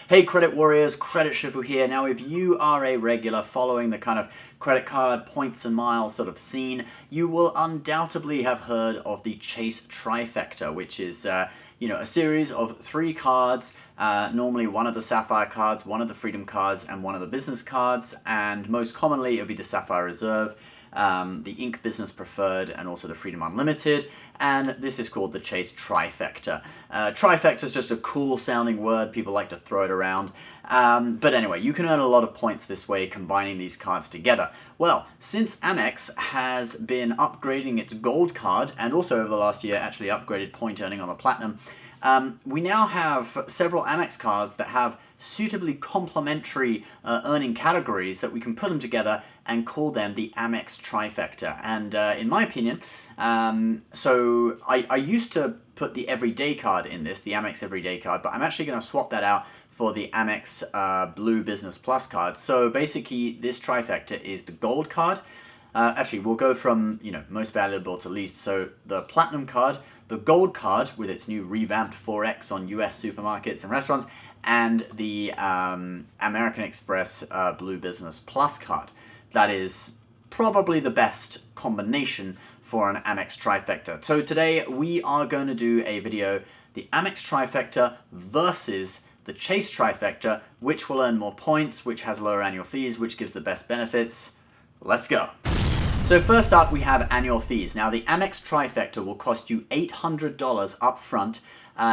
Hey credit warriors, Credit Shifu here. Now if you are a regular following the kind of credit card points and miles sort of scene, you will undoubtedly have heard of the Chase Trifecta, which is a series of 3 cards, normally one of the Sapphire cards, one of the Freedom cards, and one of the business cards, and most commonly it would be the Sapphire Reserve, the Inc. Business Preferred, and also the Freedom Unlimited, and this is called the Chase Trifecta. Trifecta is just a cool sounding word, people like to throw it around, but anyway, you can earn a lot of points this way combining these cards together. Well, since Amex has been upgrading its gold card, and also over the last year actually upgraded point earning on the Platinum, we now have several Amex cards that have suitably complementary earning categories that we can put them together and call them the Amex Trifecta. And in my opinion, so I used to put the Everyday card in this, the Amex Everyday card, but I'm actually going to swap that out for the Amex Blue Business Plus card. So basically this Trifecta is the gold card. Actually, we'll go from most valuable to least. So the Platinum card, the gold card with its new revamped 4X on US supermarkets and restaurants, and the American Express Blue Business Plus card. That is probably the best combination for an Amex Trifecta. So today we are going to do a video, the Amex Trifecta versus the Chase Trifecta, which will earn more points, which has lower annual fees, which gives the best benefits. Let's go. So first up, we have annual fees. Now, the Amex Trifecta will cost you $800 up front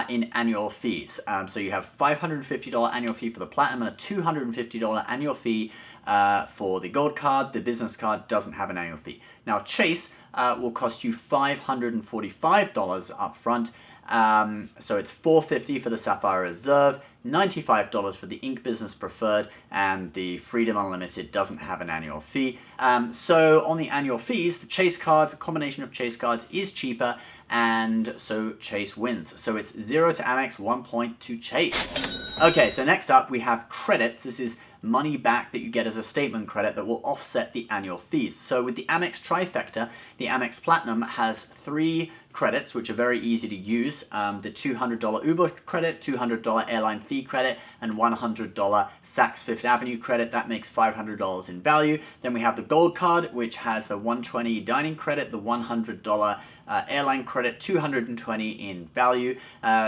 in annual fees. So you have $550 annual fee for the Platinum and a $250 annual fee for the Gold card. The Business card doesn't have an annual fee. Now, Chase will cost you $545 up front. So it's $450 for the Sapphire Reserve, $95 for the Inc. Business Preferred, and the Freedom Unlimited doesn't have an annual fee. So on the annual fees, the Chase cards, the combination of Chase cards is cheaper, and so Chase wins. So it's 0 to Amex, 1 point to Chase. Okay, so next up we have credits. This is money back that you get as a statement credit that will offset the annual fees. So with the Amex Trifecta, the Amex Platinum has 3 credits which are very easy to use. The $200 Uber credit, $200 airline fee credit, and $100 Saks Fifth Avenue credit. That makes $500 in value. Then we have the Gold card, which has the $120 dining credit, the $100 airline credit, $220 in value.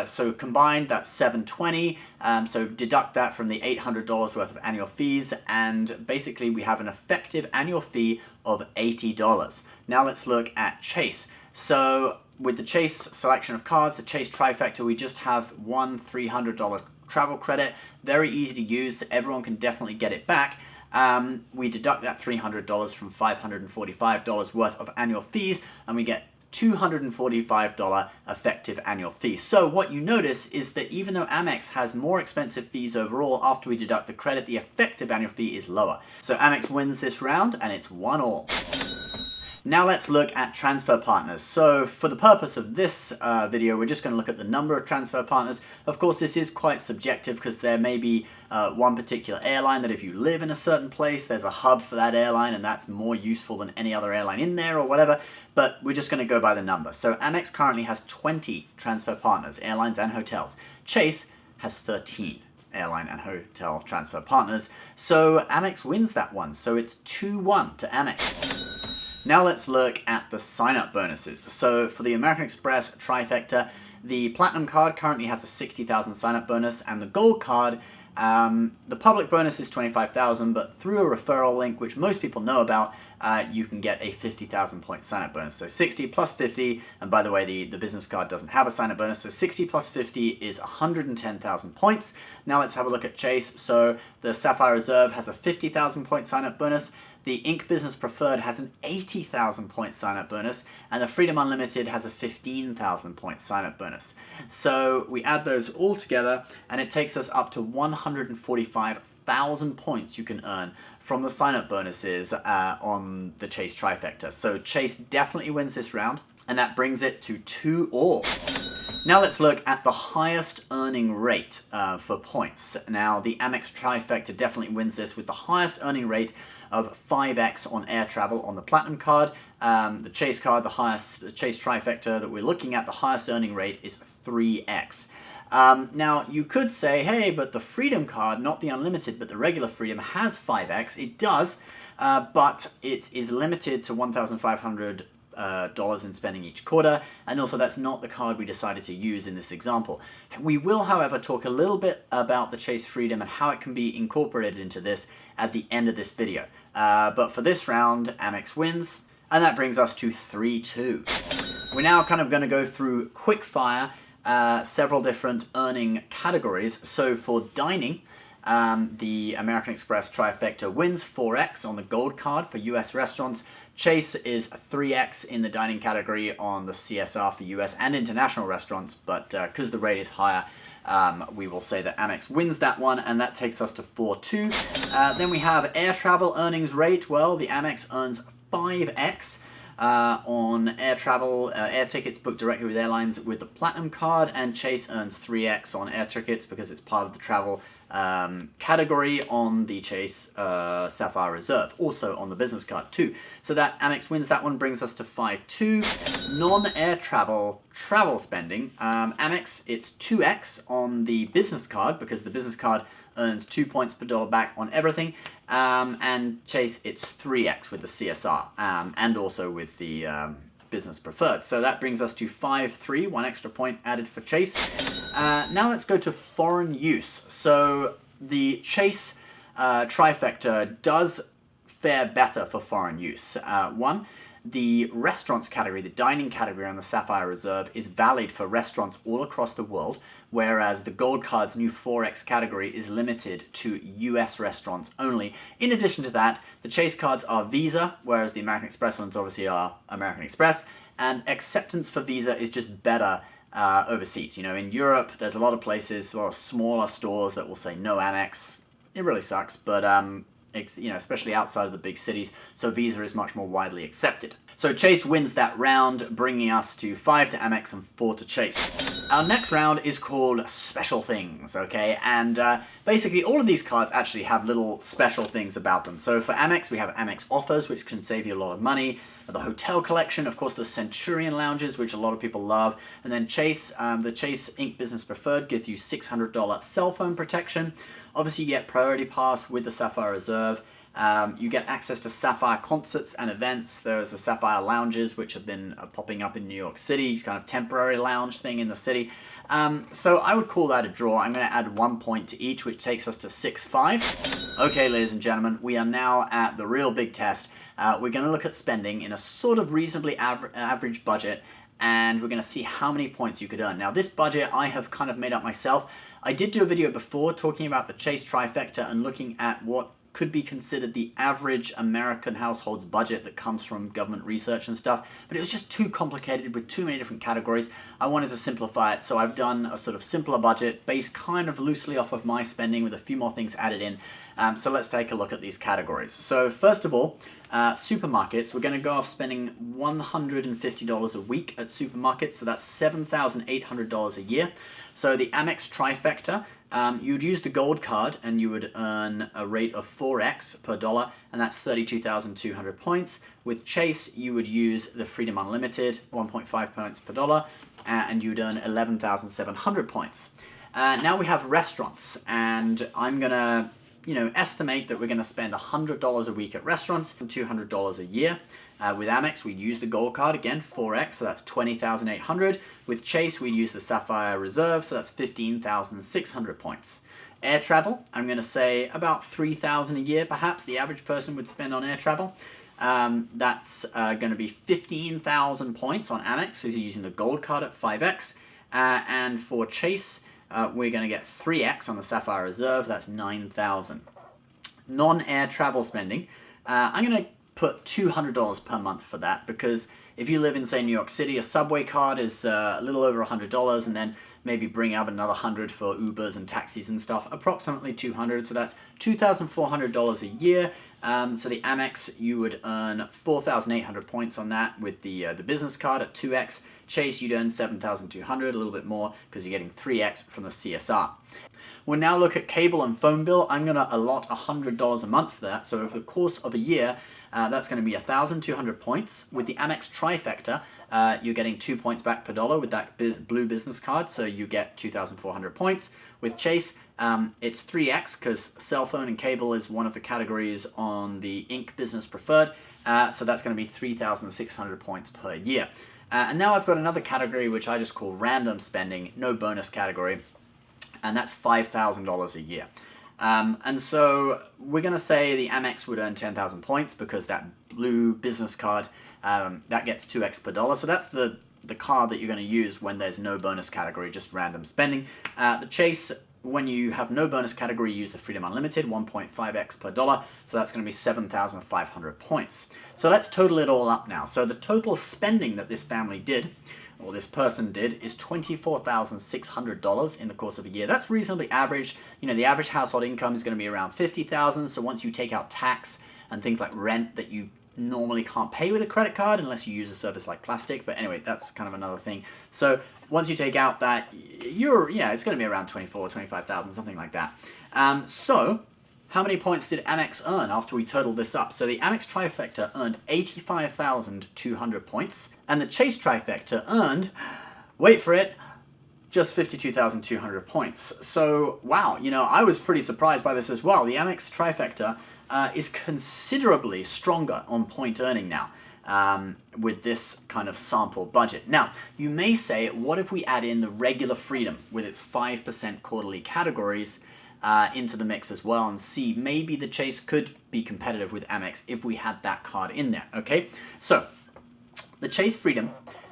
So combined, that's $720. So deduct that from the $800 worth of annual fees, and basically we have an effective annual fee of $80. Now let's look at Chase. So with the Chase selection of cards, the Chase Trifecta, we just have one $300 travel credit. Very easy to use, so everyone can definitely get it back. We deduct that $300 from $545 worth of annual fees, and we get $245 effective annual fee. So what you notice is that even though Amex has more expensive fees overall, after we deduct the credit, the effective annual fee is lower. So Amex wins this round, and it's 1-1. Now let's look at transfer partners. So for the purpose of this video, we're just going to look at the number of transfer partners. Of course, this is quite subjective because there may be one particular airline that if you live in a certain place, there's a hub for that airline and that's more useful than any other airline in there or whatever, but we're just going to go by the number. So Amex currently has 20 transfer partners, airlines and hotels. Chase has 13 airline and hotel transfer partners. So Amex wins that one. So it's 2-1 to Amex. Now let's look at the sign-up bonuses. So for the American Express Trifecta, the Platinum card currently has a 60,000 sign-up bonus, and the Gold card, the public bonus is 25,000, but through a referral link, which most people know about, you can get a 50,000 point sign-up bonus. So 60 plus 50, and by the way, the business card doesn't have a sign-up bonus, so 60 plus 50 is 110,000 points. Now let's have a look at Chase. So the Sapphire Reserve has a 50,000 point sign-up bonus. The Inc. Business Preferred has an 80,000 point sign-up bonus, and the Freedom Unlimited has a 15,000 point sign-up bonus. So we add those all together, and it takes us up to 145,000 points you can earn from the sign-up bonuses on the Chase Trifecta. So Chase definitely wins this round, and that brings it to 2-2. Now let's look at the highest earning rate for points. Now the Amex Trifecta definitely wins this with the highest earning rate of 5x on air travel on the Platinum card. The Chase card, the Chase Trifecta that we're looking at, the highest earning rate is 3x. Now, you could say, hey, but the Freedom card, not the Unlimited, but the regular Freedom, has 5x. It does, but it is limited to $1,500 in spending each quarter, and also that's not the card we decided to use in this example. We will, however, talk a little bit about the Chase Freedom and how it can be incorporated into this at the end of this video. But for this round, Amex wins, and that brings us to 3-2. We're now kind of going to go through quick fire several different earning categories. So for dining, the American Express Trifecta wins 4x on the gold card for US restaurants. Chase is 3x in the dining category on the CSR for US and international restaurants, but because the rate is higher, we will say that Amex wins that one, and that takes us to 4-2. Then we have air travel earnings rate. Well, the Amex earns 5x on air travel, air tickets booked directly with airlines with the Platinum card, and Chase earns 3x on air tickets because it's part of the travel category on the Chase Sapphire Reserve, also on the business card too. So that Amex wins that one, brings us to 5-2. Non-air travel spending, Amex, it's 2x on the business card because the business card earns 2 points per dollar back on everything, and Chase, it's 3x with the CSR, and also with the business preferred. So that brings us to 5-3, 1 extra point added for Chase. Now let's go to foreign use. So the Chase Trifecta does fare better for foreign use. One, the restaurants category, the dining category on the Sapphire Reserve is valid for restaurants all across the world, whereas the Gold Card's new 4x category is limited to US restaurants only. In addition to that, the Chase cards are Visa, whereas the American Express ones obviously are American Express, and acceptance for Visa is just better overseas. You know, in Europe, there's a lot of places, a lot of smaller stores that will say no Amex. It really sucks, but you know, especially outside of the big cities, so Visa is much more widely accepted. So Chase wins that round, bringing us to 5 to Amex and 4 to Chase. Our next round is called Special Things, okay? And basically all of these cards actually have little special things about them. So for Amex, we have Amex Offers, which can save you a lot of money. The Hotel Collection, of course, the Centurion Lounges, which a lot of people love. And then Chase, the Chase Inc. Business Preferred gives you $600 cell phone protection. Obviously, you get Priority Pass with the Sapphire Reserve. You get access to Sapphire concerts and events. There's the Sapphire Lounges, which have been popping up in New York City, kind of temporary lounge thing in the city. So I would call that a draw. I'm going to add 1 point to each, which takes us to 6-5. Okay, ladies and gentlemen, we are now at the real big test. We're going to look at spending in a sort of reasonably average budget, and we're going to see how many points you could earn. Now, this budget I have kind of made up myself. I did do a video before talking about the Chase Trifecta and looking at what could be considered the average American household's budget that comes from government research and stuff, but it was just too complicated with too many different categories. I wanted to simplify it, so I've done a sort of simpler budget based kind of loosely off of my spending with a few more things added in. So let's take a look at these categories. So first of all, supermarkets, we're going to go off spending $150 a week at supermarkets, so that's $7,800 a year. So the Amex Trifecta, you'd use the gold card and you would earn a rate of 4x per dollar, and that's 32,200 points. With Chase, you would use the Freedom Unlimited, 1.5 points per dollar, and you'd earn 11,700 points. Now we have restaurants, and I'm going to estimate that we're going to spend $100 a week at restaurants and $200 a year. With Amex, we'd use the gold card, again, 4x, so that's 20,800. With Chase, we'd use the Sapphire Reserve, so that's 15,600 points. Air travel, I'm going to say about 3,000 a year, perhaps, the average person would spend on air travel. That's going to be 15,000 points on Amex, so you're using the gold card at 5x. And for Chase, we're going to get 3x on the Sapphire Reserve, that's 9,000. Non-air travel spending, I'm going to put $200 per month for that, because if you live in, say, New York City, a subway card is a little over $100, and then maybe bring up another $100 for Ubers and taxis and stuff, approximately $200, so that's $2,400 a year. So the Amex, you would earn 4,800 points on that with the business card at 2x. Chase, you'd earn 7,200, a little bit more, because you're getting 3x from the CSR. We'll now look at cable and phone bill. I'm going to allot $100 a month for that, so over the course of a year, That's going to be 1,200 points. With the Amex Trifecta, you're getting 2 points back per dollar with that blue business card, so you get 2,400 points. With Chase, it's 3x because cell phone and cable is one of the categories on the Inc. Business Preferred, so that's going to be 3,600 points per year. And now I've got another category which I just call random spending, no bonus category, and that's $5,000 a year. And so we're going to say the Amex would earn 10,000 points because that blue business card, that gets 2x per dollar. So that's the card that you're going to use when there's no bonus category, just random spending. The Chase, when you have no bonus category, you use the Freedom Unlimited, 1.5x per dollar. So that's going to be 7,500 points. So let's total it all up now. So the total spending that this family did, or this person did, is $24,600 in the course of a year. That's reasonably average. You know, the average household income is going to be around $50,000. So once you take out tax and things like rent that you normally can't pay with a credit card unless you use a service like Plastic. But anyway, that's kind of another thing. So once you take out that, it's going to be around 25,000, something like that. So how many points did Amex earn after we totaled this up? So the Amex Trifecta earned 85,200 points, and the Chase Trifecta earned, wait for it, just 52,200 points. So, wow, you know, I was pretty surprised by this as well. The Amex Trifecta is considerably stronger on point earning now with this kind of sample budget. Now, you may say, what if we add in the regular Freedom with its 5% quarterly categories into the mix as well, and see maybe the Chase could be competitive with Amex if we had that card in there, okay? So, the Chase Freedom,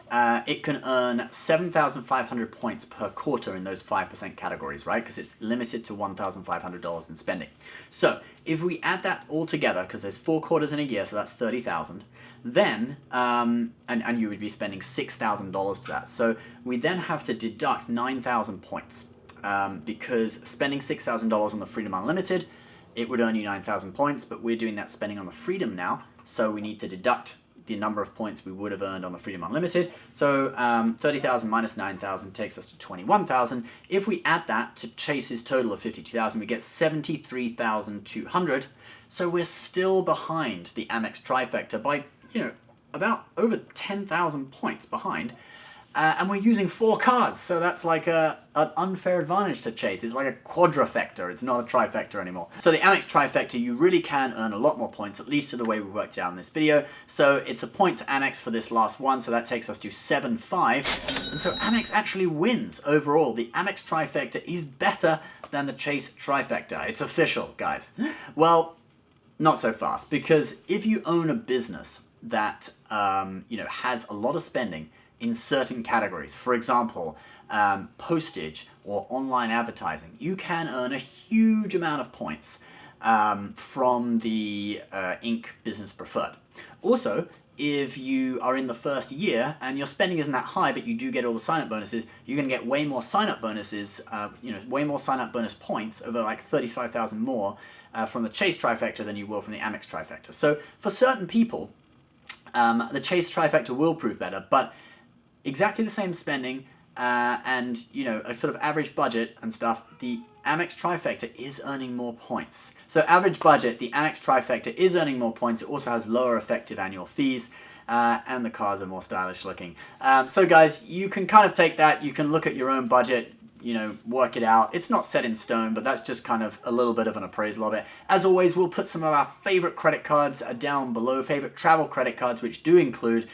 it can earn 7,500 points per quarter in those 5% categories, right? Because it's limited to $1,500 in spending. So, if we add that all together, because there's 4 quarters in a year, so that's 30,000, then, and you would be spending $6,000 to that. So, we then have to deduct 9,000 points. Because spending $6,000 on the Freedom Unlimited, it would earn you 9,000 points, but we're doing that spending on the Freedom now, so we need to deduct the number of points we would have earned on the Freedom Unlimited. So 30,000 minus 9,000 takes us to 21,000. If we add that to Chase's total of 52,000, we get 73,200. So we're still behind the Amex Trifecta by, about over 10,000 points behind. And we're using 4 cards, so that's like an unfair advantage to Chase. It's like a quadrifecta, it's not a trifecta anymore. So the Amex Trifecta, you really can earn a lot more points, at least to the way we worked it out in this video. So it's a point to Amex for this last one, so that takes us to 7-5. And so Amex actually wins overall. The Amex Trifecta is better than the Chase Trifecta. It's official, guys. Well, not so fast, because if you own a business that has a lot of spending in certain categories, for example, postage or online advertising, you can earn a huge amount of points from the Inc. Business Preferred. Also, if you are in the first year and your spending isn't that high, but you do get all the sign-up bonuses, you're going to get way more sign-up bonuses, way more sign-up bonus points, over like 35,000 more from the Chase Trifecta than you will from the Amex Trifecta. So for certain people, the Chase Trifecta will prove better, but exactly the same spending and a sort of average budget and stuff, the Amex Trifecta is earning more points. So average budget, the Amex Trifecta is earning more points. It also has lower effective annual fees, and the cars are more stylish looking. So guys, you can kind of take that, you can look at your own budget, work it out. It's not set in stone, but that's just kind of a little bit of an appraisal of it. As always, we'll put some of our favorite credit cards down below, favorite travel credit cards, which do include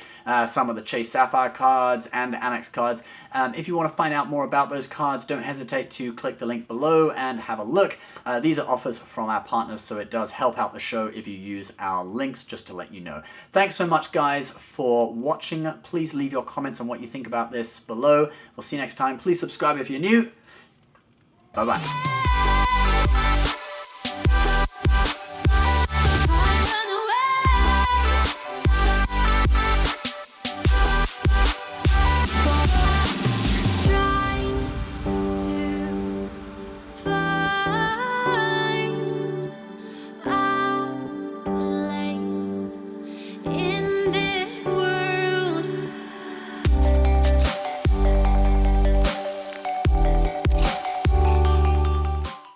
some of the Chase Sapphire cards and Amex cards. If you want to find out more about those cards, don't hesitate to click the link below and have a look. These are offers from our partners, so it does help out the show if you use our links, just to let you know. Thanks so much, guys, for watching. Please leave your comments on what you think about this below. We'll see you next time. Please subscribe if you're new. Bye-bye.